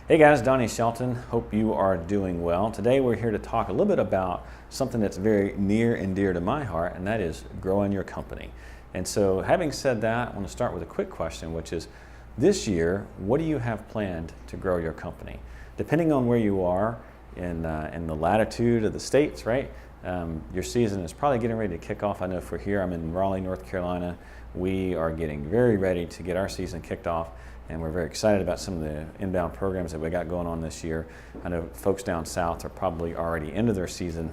Hey guys, Donnie Shelton. Hope you are doing well. Today we're here to talk a little bit about something that's very near and dear to my heart, and that is growing your company. And so having said that, I want to start with a quick question, which is this year, what do you have planned to grow your company? Depending on where you are in the latitude of the states, right? Your season is probably getting ready to kick off. I know for here, I'm in Raleigh, North Carolina. We are getting very ready to get our season kicked off, and we're very excited about some of the inbound programs that we got going on this year. I know folks down south are probably already into their season.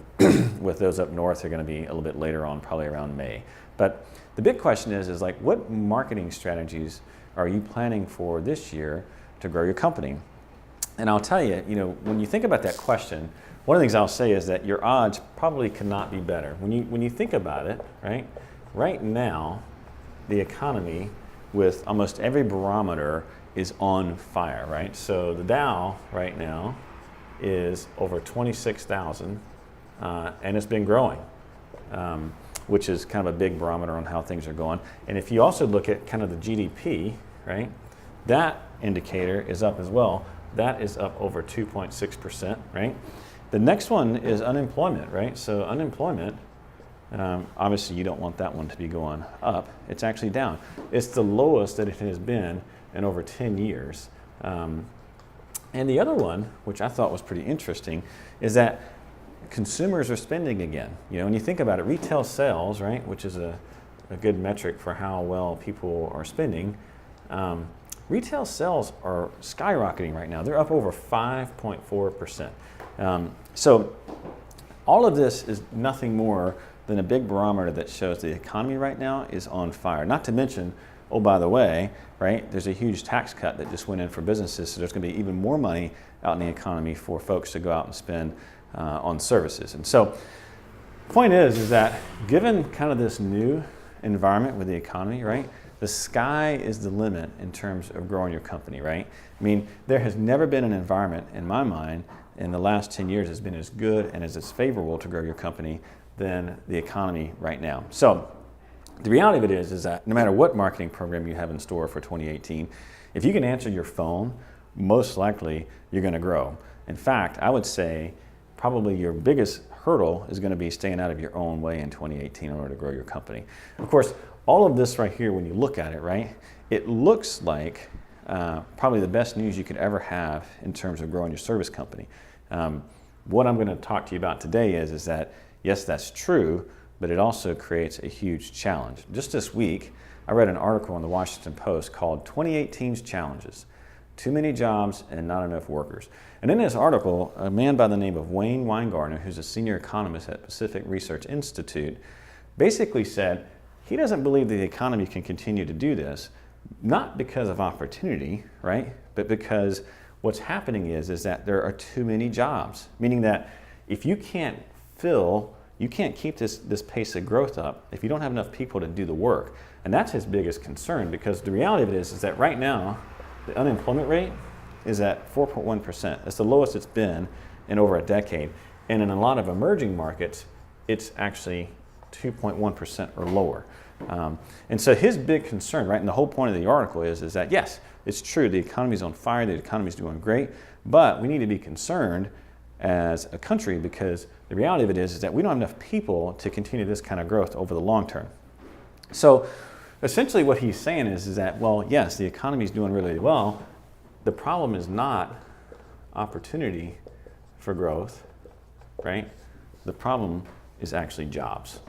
With those up north, they're going to be a little bit later on, probably around May. But the big question is like, what marketing strategies are you planning for this year to grow your company? And I'll tell you, when you think about that question, one of the things I'll say is that your odds probably cannot be better. When you think about it, right now, the economy with almost every barometer is on fire, right? So the Dow right now is over 26,000, and it's been growing, which is kind of a big barometer on how things are going. And if you also look at kind of the GDP, right, that indicator is up as well. That is up over 2.6%, right? The next one is unemployment, right? So unemployment, obviously you don't want that one to be going up. It's actually down. It's the lowest that it has been in over 10 years. And the other one, which I thought was pretty interesting, is that consumers are spending again. When you think about it, retail sales, right, which is a good metric for how well people are spending, retail sales are skyrocketing right now. They're up over 5.4%. So all of this is nothing more than a big barometer that shows the economy right now is on fire. Not to mention, oh, by the way, right, there's a huge tax cut that just went in for businesses, so there's going to be even more money out in the economy for folks to go out and spend on services. And so the point is that given kind of this new environment with the economy, right, the sky is the limit in terms of growing your company, right? I mean, there has never been an environment, in my mind, in the last 10 years has been as good and as favorable to grow your company than the economy right now. So the reality of it is that no matter what marketing program you have in store for 2018, if you can answer your phone, most likely you're going to grow. In fact, I would say probably your biggest hurdle is going to be staying out of your own way in 2018 in order to grow your company. Of course, all of this right here, when you look at it, right, it looks like probably the best news you could ever have in terms of growing your service company. What I'm going to talk to you about today is that, yes, that's true, but it also creates a huge challenge. Just this week, I read an article in the Washington Post called 2018's Challenges, Too Many Jobs and Not Enough Workers. And in this article, a man by the name of Wayne Weingartner, who's a senior economist at Pacific Research Institute, basically said he doesn't believe that the economy can continue to do this, not because of opportunity, right, but because what's happening is that there are too many jobs, meaning that if you can't keep this pace of growth up if you don't have enough people to do the work. And that's his biggest concern, because the reality of it is that right now, the unemployment rate is at 4.1%. It's the lowest it's been in over a decade. And in a lot of emerging markets, it's actually 2.1% or lower. And so his big concern, right, and the whole point of the article is that, yes, it's true, the economy's on fire, the economy's doing great, but we need to be concerned as a country because the reality of it is that we don't have enough people to continue this kind of growth over the long term. So essentially what he's saying is that, well, yes, the economy's doing really well. The problem is not opportunity for growth, right? The problem is actually jobs.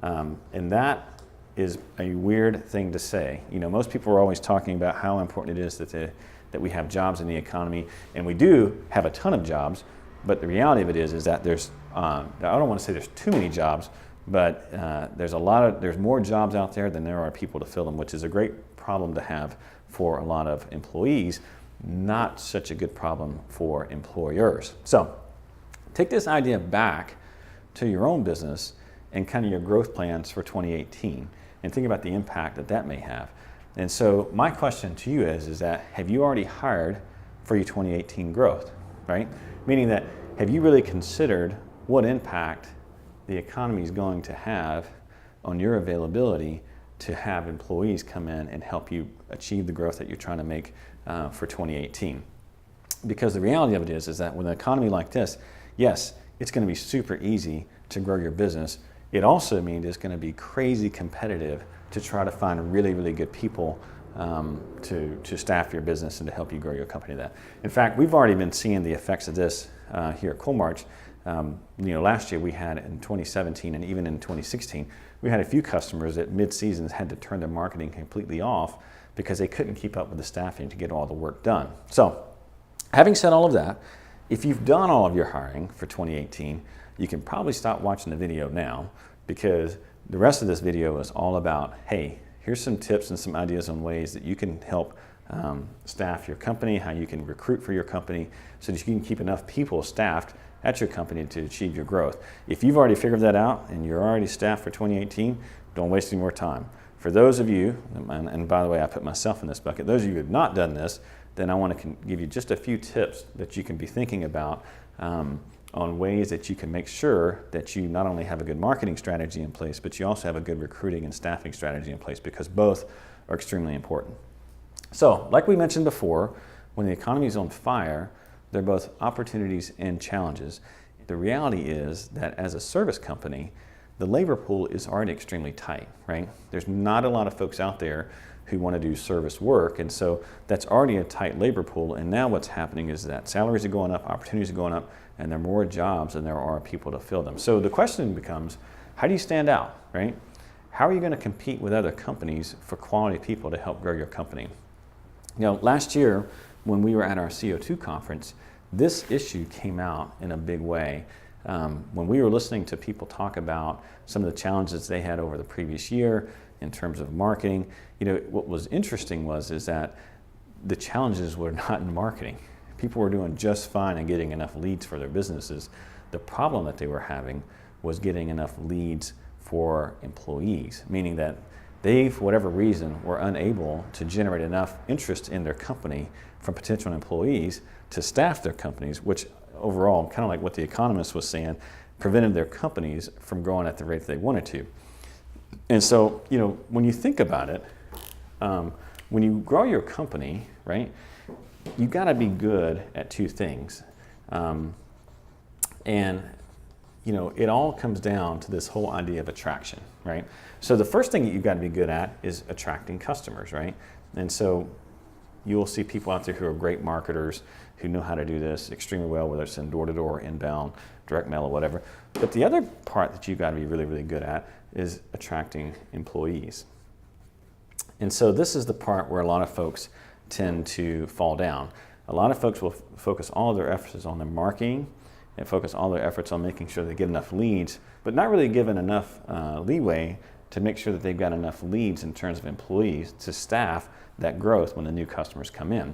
And that is a weird thing to say. Most people are always talking about how important it is that we have jobs in the economy, and we do have a ton of jobs, but the reality of it is that there's, I don't want to say there's too many jobs, but there's more jobs out there than there are people to fill them, which is a great problem to have for a lot of employees, not such a good problem for employers. So take this idea back to your own business and kind of your growth plans for 2018 and think about the impact that may have. And so my question to you is that have you already hired for your 2018 growth, right? Meaning that have you really considered what impact the economy is going to have on your availability to have employees come in and help you achieve the growth that you're trying to make for 2018. Because the reality of it is that with an economy like this, yes, it's going to be super easy to grow your business. It also means it's going to be crazy competitive to try to find really, really good people to staff your business and to help you grow your company. In fact, we've already been seeing the effects of this here at Coalmarch. Last year we had in 2017 and even in 2016, we had a few customers that mid-seasons had to turn their marketing completely off because they couldn't keep up with the staffing to get all the work done. So, having said all of that, if you've done all of your hiring for 2018, you can probably stop watching the video now, because the rest of this video is all about, hey, here's some tips and some ideas on ways that you can help staff your company, how you can recruit for your company so that you can keep enough people staffed at your company to achieve your growth. If you've already figured that out and you're already staffed for 2018, don't waste any more time. For those of you, and by the way, I put myself in this bucket, those of you who have not done this, then I want to give you just a few tips that you can be thinking about on ways that you can make sure that you not only have a good marketing strategy in place, but you also have a good recruiting and staffing strategy in place, because both are extremely important. So, like we mentioned before, when the economy is on fire, they're both opportunities and challenges. The reality is that as a service company, the labor pool is already extremely tight, right? There's not a lot of folks out there who want to do service work, and so that's already a tight labor pool. And now what's happening is that salaries are going up, opportunities are going up, and there are more jobs than there are people to fill them. So the question becomes, how do you stand out, right? How are you going to compete with other companies for quality people to help grow your company? Last year when we were at our CO2 conference, this issue came out in a big way. When we were listening to people talk about some of the challenges they had over the previous year in terms of marketing, what was interesting is that the challenges were not in marketing. People were doing just fine and getting enough leads for their businesses. The problem that they were having was getting enough leads for employees, meaning that they, for whatever reason, were unable to generate enough interest in their company from potential employees to staff their companies, which overall, kind of like what the economist was saying, prevented their companies from growing at the rate they wanted to. And so, when you think about it, when you grow your company, right, you got to be good at two things. It all comes down to this whole idea of attraction, right? So the first thing that you've got to be good at is attracting customers, right? And so you will see people out there who are great marketers who know how to do this extremely well, whether it's in door-to-door, inbound, direct mail, or whatever. But the other part that you've got to be really, really good at is attracting employees. And so this is the part where a lot of folks tend to fall down. A lot of folks will focus all of their efforts on their marketing and focus all their efforts on making sure they get enough leads, but not really given enough leeway to make sure that they've got enough leads in terms of employees to staff that growth when the new customers come in.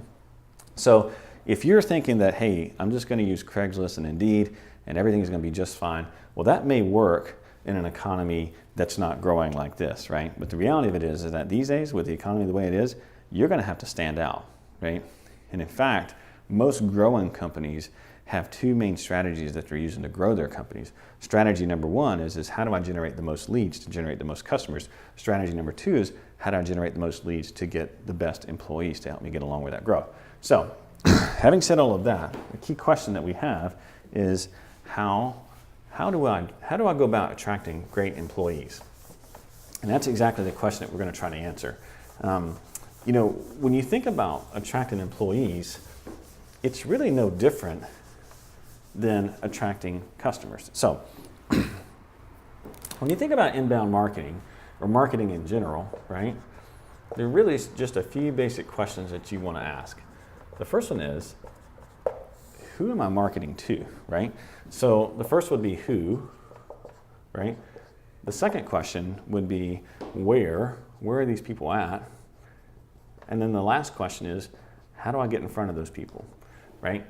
So if you're thinking that, hey, I'm just going to use Craigslist and Indeed and everything's going to be just fine, well, that may work in an economy that's not growing like this, right? But the reality of it is that these days, with the economy the way it is, you're going to have to stand out, right? And in fact, most growing companies have two main strategies that they're using to grow their companies. Strategy number one is how do I generate the most leads to generate the most customers? Strategy number two is how do I generate the most leads to get the best employees to help me get along with that growth? So, having said all of that, the key question that we have is how do I go about attracting great employees? And that's exactly the question that we're going to try to answer. When you think about attracting employees, it's really no different than attracting customers. So, when you think about inbound marketing, or marketing in general, right, there really is just a few basic questions that you want to ask. The first one is, who am I marketing to, right? So the first would be who, right? The second question would be where are these people at? And then the last question is, how do I get in front of those people, right?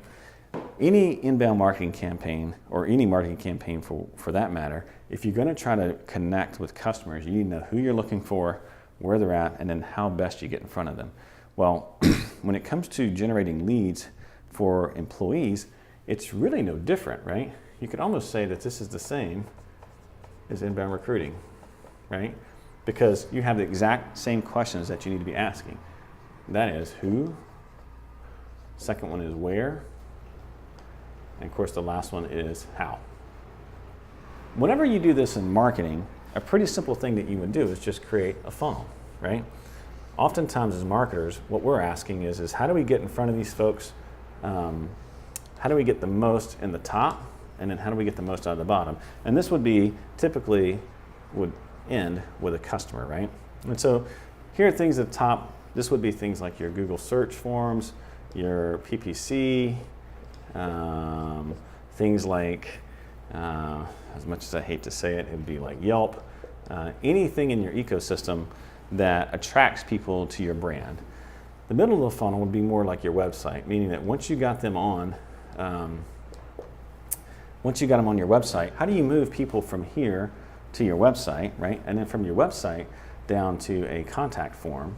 Any inbound marketing campaign, or any marketing campaign for that matter, if you're going to try to connect with customers, you need to know who you're looking for, where they're at, and then how best you get in front of them. Well, when it comes to generating leads for employees, it's really no different, right? You could almost say that this is the same as inbound recruiting, right? Because you have the exact same questions that you need to be asking. That is, who, Second one is where. And of course, the last one is how. Whenever you do this in marketing, a pretty simple thing that you would do is just create a funnel, right? Oftentimes as marketers, what we're asking is how do we get in front of these folks? How do we get the most in the top? And then how do we get the most out of the bottom? And this would be typically would end with a customer, right? And so here are things at the top. This would be things like your Google search forms, your PPC, things like, as much as I hate to say it, it would be like Yelp, anything in your ecosystem that attracts people to your brand. The middle of the funnel would be more like your website, meaning that once you got them on, your website, how do you move people from here to your website, right? And then from your website down to a contact form.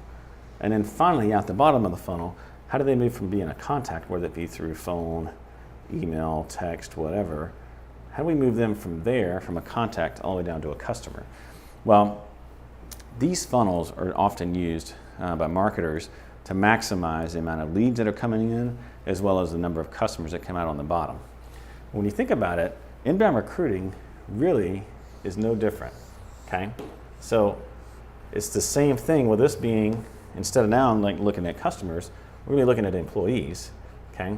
And then finally, at the bottom of the funnel, how do they move from being a contact, whether it be through phone, email, text, whatever? How do we move them from there, from a contact, all the way down to a customer? Well, these funnels are often used by marketers to maximize the amount of leads that are coming in, as well as the number of customers that come out on the bottom. When you think about it, inbound recruiting really is no different, okay? So it's the same thing with this being, instead of now like looking at customers, we're really looking at employees, okay?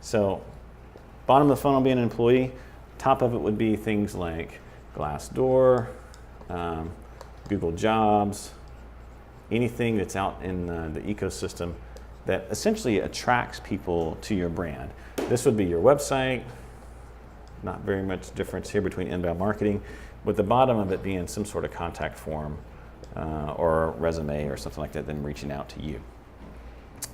So bottom of the funnel being an employee, top of it would be things like Glassdoor, Google Jobs, anything that's out in the ecosystem that essentially attracts people to your brand. This would be your website, not very much difference here between inbound marketing, with the bottom of it being some sort of contact form or resume or something like that, then reaching out to you.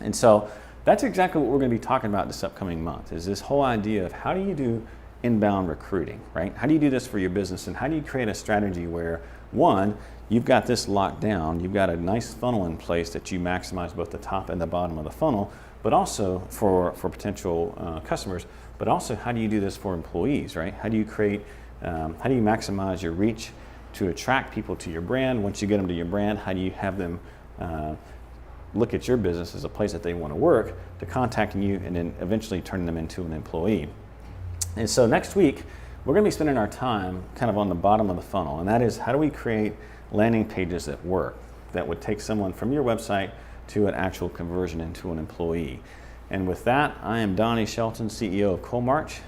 And so that's exactly what we're going to be talking about this upcoming month, is this whole idea of how do you do inbound recruiting, right? How do you do this for your business, and how do you create a strategy where, one, you've got this locked down, you've got a nice funnel in place that you maximize both the top and the bottom of the funnel, but also for potential customers, but also how do you do this for employees, right? How do you create, how do you maximize your reach to attract people to your brand? Once you get them to your brand, how do you have them look at your business as a place that they want to work, to contacting you and then eventually turning them into an employee? And so next week, we're going to be spending our time kind of on the bottom of the funnel, and that is how do we create landing pages that work, that would take someone from your website to an actual conversion into an employee. And with that, I am Donnie Shelton, CEO of Coalmarch.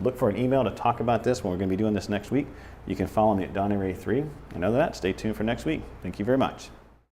Look for an email to talk about this when we're going to be doing this next week. You can follow me at DonnieRay3. And other than that, stay tuned for next week. Thank you very much.